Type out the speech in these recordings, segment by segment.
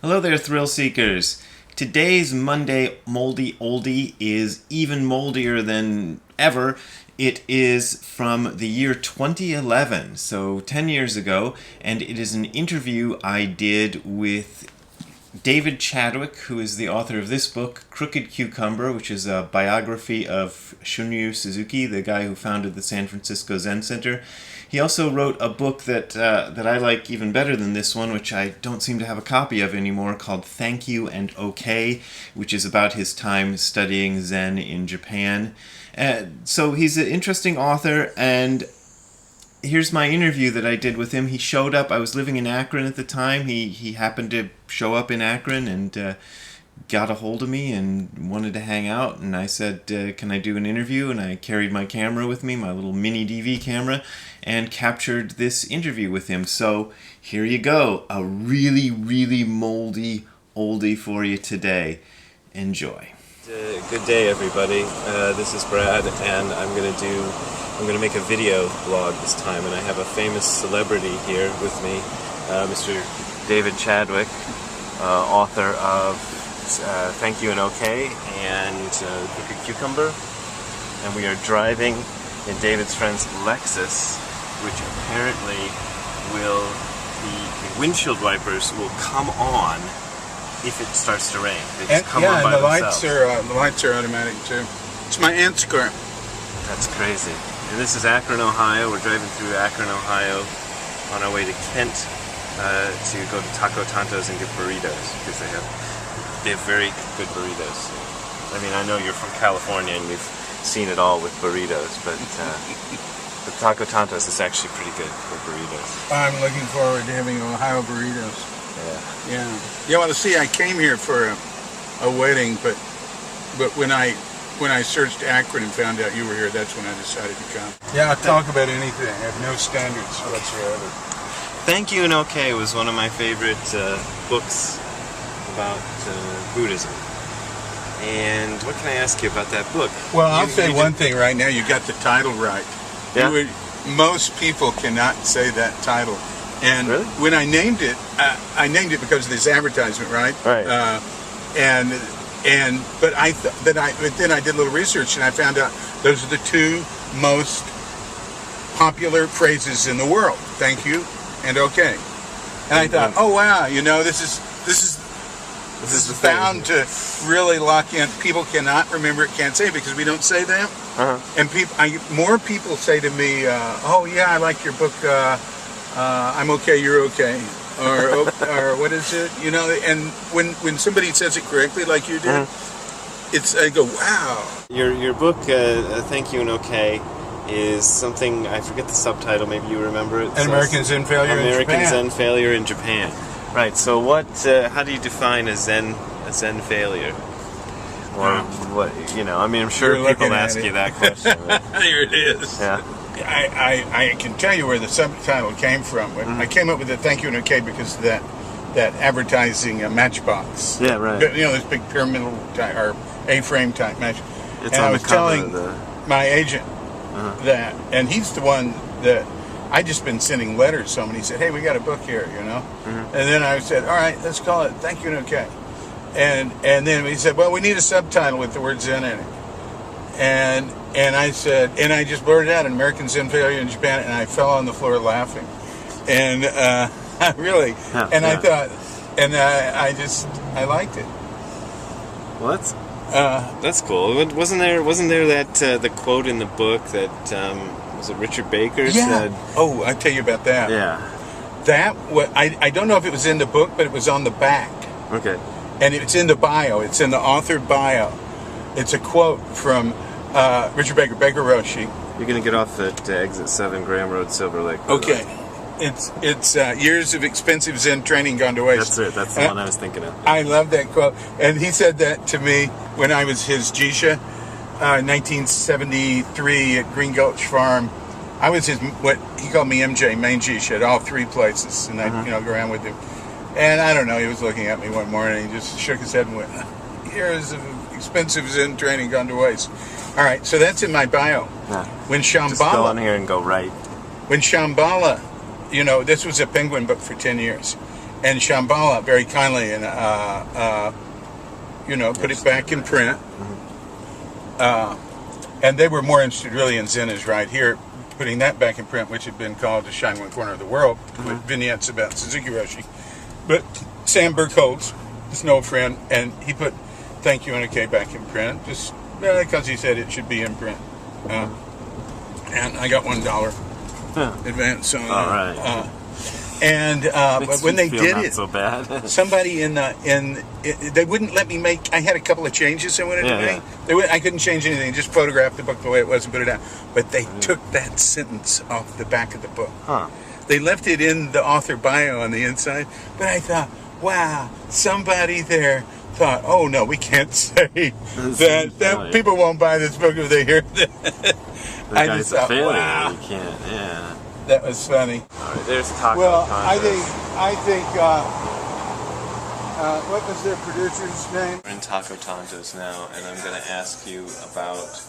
Hello there, thrill seekers. Today's Monday Moldy Oldie is even moldier than ever. It is from the year 2011, so 10 years ago, and it is an interview I did with David Chadwick, who is the author of this book, Crooked Cucumber, which is a biography of Shunryu Suzuki, the guy who founded the San Francisco Zen Center. He also wrote a book that I like even better than this one, which I don't seem to have a copy of anymore, called Thank You and Okay, which is about his time studying Zen in Japan. So he's an interesting author, and here's my interview that I did with him. He showed up. I was living in Akron at the time. He happened to show up in Akron and got a hold of me and wanted to hang out. And I said, can I do an interview? And I carried my camera with me, my little mini DV camera, and captured this interview with him. So here you go. A really, really moldy oldie for you today. Enjoy. Good day, everybody. This is Brad, and I'm gonna make a video blog this time, and I have a famous celebrity here with me, Mr. David Chadwick, author of Thank You and Okay and Crooked Cucumber, and we are driving in David's friend's Lexus, which apparently the windshield wipers will come on if it starts to rain. They just come on by themselves. The lights are automatic too. It's my aunt's car. That's crazy. And this is Akron, Ohio. We're driving through Akron, Ohio on our way to Kent to go to Taco Tanto's and get burritos, because they have very good burritos. I mean, I know you're from California and you've seen it all with burritos, but Taco Tanto's is actually pretty good for burritos. I'm looking forward to having Ohio burritos. Yeah. You want to see? I came here for a wedding, but when I searched Akron and found out you were here, that's when I decided to come. Yeah, I'll talk about anything. I have no standards whatsoever. Thank You and Okay was one of my favorite books about Buddhism. And what can I ask you about that book? Well, I'll say one thing right now. You got the title right. Yeah? Most people cannot say that title. And really? When I named it because of this advertisement, right? Right. But then I did a little research and I found out those are the two most popular phrases in the world. Thank you and okay. And I thought, oh wow, this is bound to really lock in. People cannot remember it, can't say it because we don't say them. And more people say to me, oh yeah, I like your book. I'm okay, you're okay. Or what is it? And when somebody says it correctly like you did, I go, wow. Your book, Thank You and Okay, is something, I forget the subtitle, maybe you remember it. An American Zen Failure in Japan. American Zen Failure in Japan. Right, so how do you define a Zen failure? Or what, I mean, I'm sure people ask you that question. Right? There it is. Yeah. I can tell you where the subtitle came from. I came up with the Thank You and Okay because of that advertising matchbox. Yeah, right. This big pyramidal type or A-frame type match. It's and on I was the cover telling of the... my agent that, and he's the one that I just been sending letters to him, and he said, "Hey, we got a book here, And then I said, "All right, let's call it Thank You and Okay." And then he said, "Well, we need a subtitle with the word Zen in it." And I said, and I just blurted out, "An American Zen Failure in Japan," and I fell on the floor laughing. And really, I thought, and I liked it. Well, that's cool. Wasn't there that the quote in the book that was it Richard Baker said? Oh, I tell you about that. Yeah. I don't know if it was in the book, but it was on the back. Okay. And it's in the bio. It's in the author bio. It's a quote from Richard Baker, Baker Roshi. You're going to get off at exit 7 Graham Road, Silver Lake. Okay. It's years of expensive Zen training gone to waste. That's it. That's the one I was thinking of. I love that quote. And he said that to me when I was his Jisha, 1973 at Green Gulch Farm. I was his, what he called me MJ, main Jisha at all three places. And I'd go around with him. And I don't know, he was looking at me one morning and he just shook his head and went, years of expensive Zen training gone to waste. All right, so that's in my bio. Yeah. When Shambhala... Just go on here and go right. When Shambhala, this was a Penguin book for 10 years. and Shambhala very kindly and put it back in print. And they were more interested really in Zen is Right Here, putting that back in print, which had been called To Shine One Corner of the World, with vignettes about Suzuki Roshi. But Sam Burkholz is an old friend, and he put Thank You and Okay back in print, just because he said it should be in print. And I got $1 advance on all right. but when they did not it, so bad. somebody they wouldn't let me make. I had a couple of changes I wanted to make. I couldn't change anything. Just photograph the book the way it was and put it out. But they took that sentence off the back of the book. Huh. They left it in the author bio on the inside. But I thought, wow, somebody there thought, oh no, we can't say that people won't buy this book if they hear that. I just thought, wow, you can't. Yeah. That was funny. All right, there's Taco. Well, Condos. I think. What was their producer's name? We're in Taco Tontos now, and I'm going to ask you about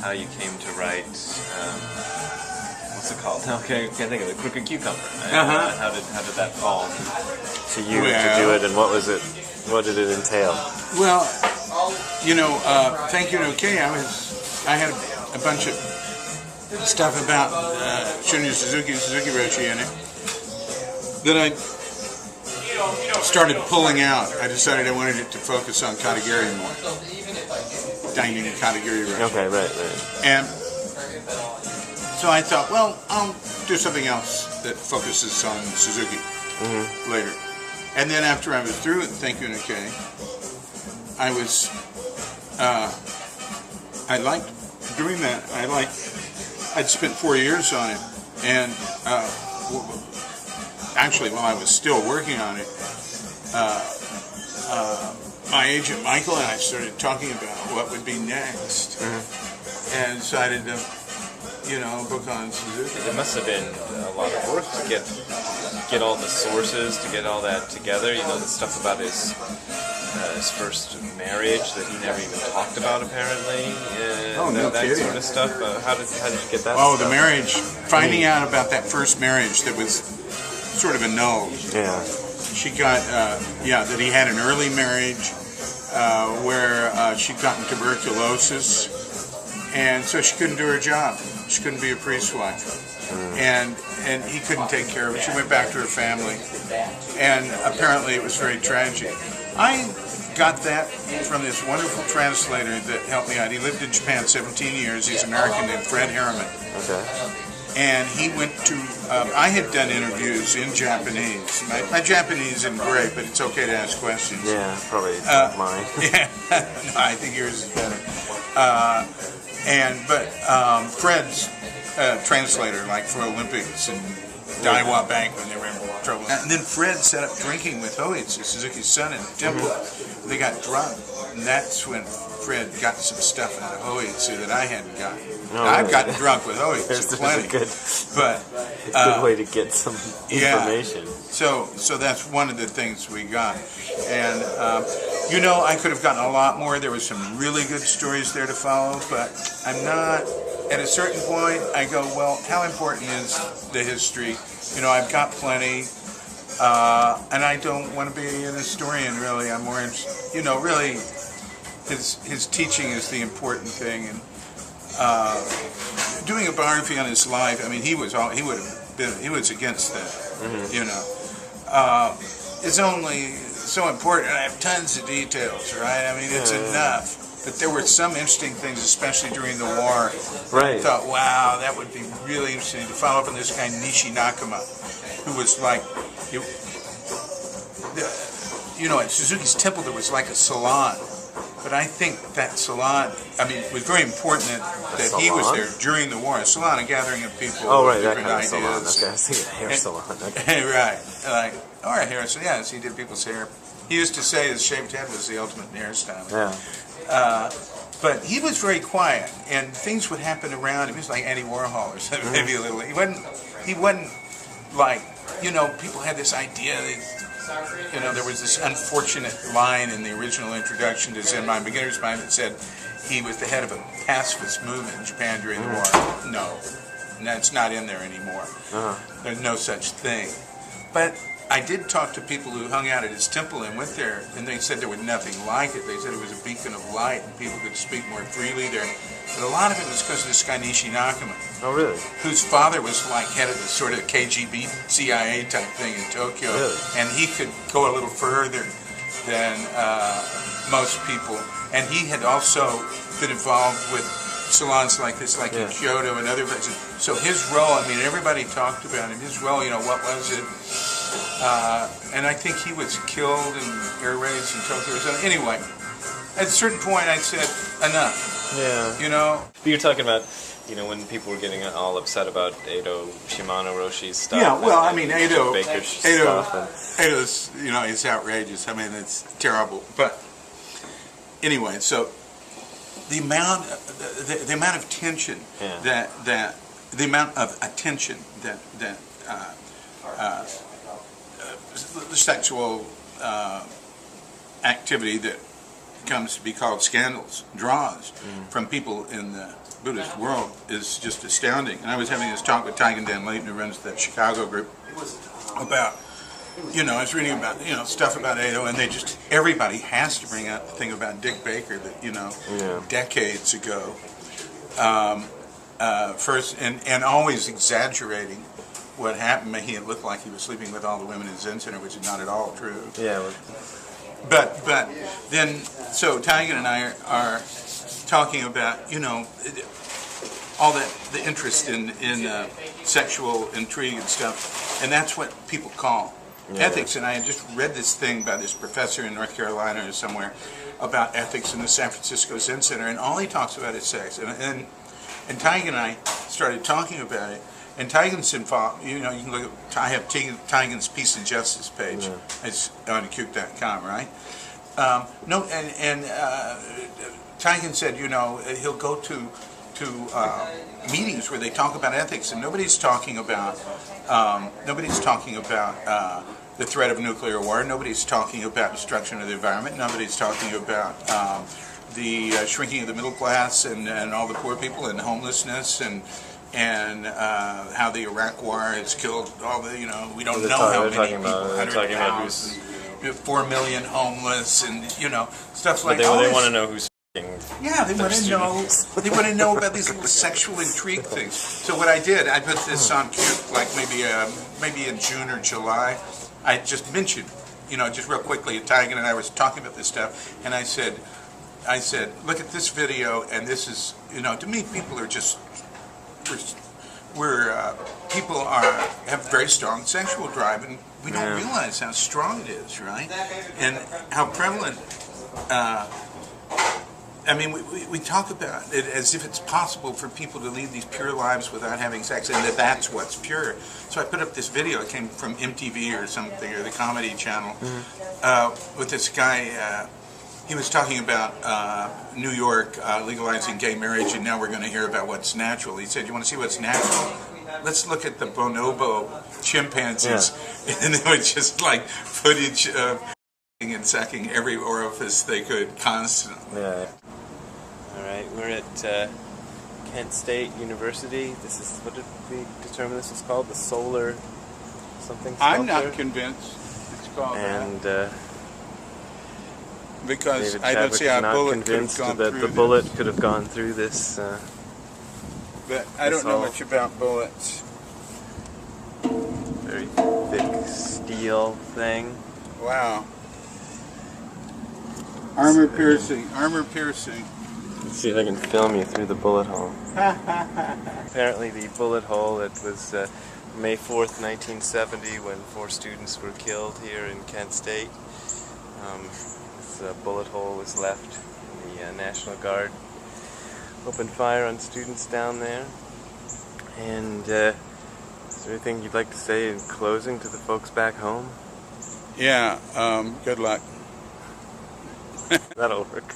how you came to write. What's it called? Okay, I can't think of it. Crooked Cucumber. How did that fall to you to do it, and what was it? What did it entail? Well, Thank You and Okay. I had a bunch of stuff about Shunya Suzuki Roshi in it that I started pulling out. I decided I wanted it to focus on Katagiri more. Dining Katagiri Roshi. Okay, right. And so I thought, well, I'll do something else that focuses on Suzuki later. And then after I was through with Thank You and Okay, I liked doing that. I'd spent 4 years on it, and actually while I was still working on it, my agent Michael and I started talking about what would be next, and decided to, book on Suzuki. It must have been a lot of work to get all the sources, to get all that together. The stuff about his first marriage that he never even talked about, apparently. That sort of stuff. How did you get that? Oh, the marriage. Finding out about that first marriage that was sort of a no. Yeah. She got, that he had an early marriage where she'd gotten tuberculosis, and so she couldn't do her job. She couldn't be a priest's wife. And he couldn't take care of her. She went back to her family, and apparently it was very tragic. I got that from this wonderful translator that helped me out. He lived in Japan 17 years. He's American, named Fred Harriman. Okay. And he went to, I had done interviews in Japanese. My Japanese isn't great, but it's okay to ask questions. Yeah, probably not mine. Yeah, no, I think yours is better. But Fred's translator, like for Olympics and Daiwa Bank when they were in trouble. And then Fred set up drinking with Hoitsu, Suzuki's son, in the temple. They got drunk, and that's when Fred got some stuff out of Hoitsu that I hadn't gotten. I've gotten drunk with Hoitsu plenty. Good way to get some information. So that's one of the things we got. And, I could have gotten a lot more. There was some really good stories there to follow, but I'm not. At a certain point, I go, well, how important is the history? I've got plenty, and I don't want to be an historian, really. I'm more interested, really, his teaching is the important thing. And doing a biography on his life, I mean, he was against that, It's only so important. I have tons of details, right? I mean, it's enough. But there were some interesting things, especially during the war. Right. I thought, wow, that would be really interesting to follow up on this guy Nishi Nakama, who was like, at Suzuki's temple there was like a salon. But I think that salon, it was very important that he was there during the war. A salon, a gathering of people. Oh, right, with that different kind of ideas. salon. Okay, I was thinking hair salon. Okay. Right. Or a hair salon. Yes, he did people's hair. He used to say his shaved head was the ultimate hairstyle. Yeah. But he was very quiet, and things would happen around him. He was like Andy Warhol or something, maybe a little. He wasn't like, people had this idea that, there was this unfortunate line in the original introduction to Zen Mind, Beginner's Mind, that said he was the head of a pacifist movement in Japan during the war. No, that's not in there anymore. There's no such thing. But I did talk to people who hung out at his temple and went there, and they said there was nothing like it. They said it was a beacon of light, and people could speak more freely there. But a lot of it was because of this guy Nishi Nakama. Oh, really? Whose father was like head of the sort of KGB, CIA type thing in Tokyo. Really? And he could go a little further than most people. And he had also been involved with salons like this, like in Kyoto and other places. So his role, I mean, everybody talked about him. His role, what was it? And I think he was killed in air raids in Tokyo. So anyway, at a certain point, I said, enough. Yeah. But you're talking about, when people were getting all upset about Edo Shimano Roshi's stuff. Yeah, well, I mean, Baker's stuff. Edo's, it's outrageous. I mean, it's terrible. But anyway, so the amount of tension the amount of attention that the sexual activity that comes to be called scandals draws from people in the Buddhist world is just astounding. And I was having this talk with Taigen Dan Leighton, who runs that Chicago group, about, I was reading about, stuff about Edo, and everybody has to bring up the thing about Dick Baker that, decades ago, first, and always exaggerating what happened, making it look like he was sleeping with all the women in Zen Center, which is not at all true. Yeah. Well, But then, so Taigen and I are talking about, all the interest in sexual intrigue and stuff, and that's what people call ethics. And I had just read this thing by this professor in North Carolina or somewhere about ethics in the San Francisco Zen Center, and all he talks about is sex. And Taigen and I started talking about it. And Taigen's involved, you can look at, I have Taigen's Peace and Justice page. It's on Cube.com, right? Taigen said, he'll go to meetings where they talk about ethics, and nobody's talking about the threat of nuclear war. Nobody's talking about destruction of the environment. Nobody's talking about the shrinking of the middle class and all the poor people and homelessness and how the Iraq War has killed all the, we don't know how many people, 100,000, 4 million homeless, and, stuff like that. But they want to know who's yeah, they want to know. They want to know about these little sexual intrigue things. So what I did, I put this on Cube, like maybe in June or July. I just mentioned, just real quickly, Taigen and I was talking about this stuff, and I said, look at this video, and this is, to me, people are just, people have very strong sexual drive, and we don't realize how strong it is, right? And how prevalent. I mean, we talk about it as if it's possible for people to lead these pure lives without having sex, and that's what's pure. So I put up this video. It came from MTV or something, or the Comedy Channel, with this guy. He was talking about New York legalizing gay marriage, and now we're going to hear about what's natural. He said, you want to see what's natural? Let's look at the bonobo chimpanzees. And it was just like footage of and sucking every orifice they could constantly. Yeah. All right, we're at Kent State University. This is, what did we determine this was called? The solar something sculpture? I'm not convinced it's called that. Because David I don't Chadwick see how a not bullet could have convinced gone that through the this. bullet could have gone through this. But I don't know much about bullets. Very thick steel thing. Wow. Armor piercing. Let's see if I can film you through the bullet hole. Apparently the bullet hole, it was May 4th, 1970, when 4 students were killed here in Kent State. This bullet hole was left. The National Guard opened fire on students down there. And is there anything you'd like to say in closing to the folks back home? Yeah, good luck. That'll work.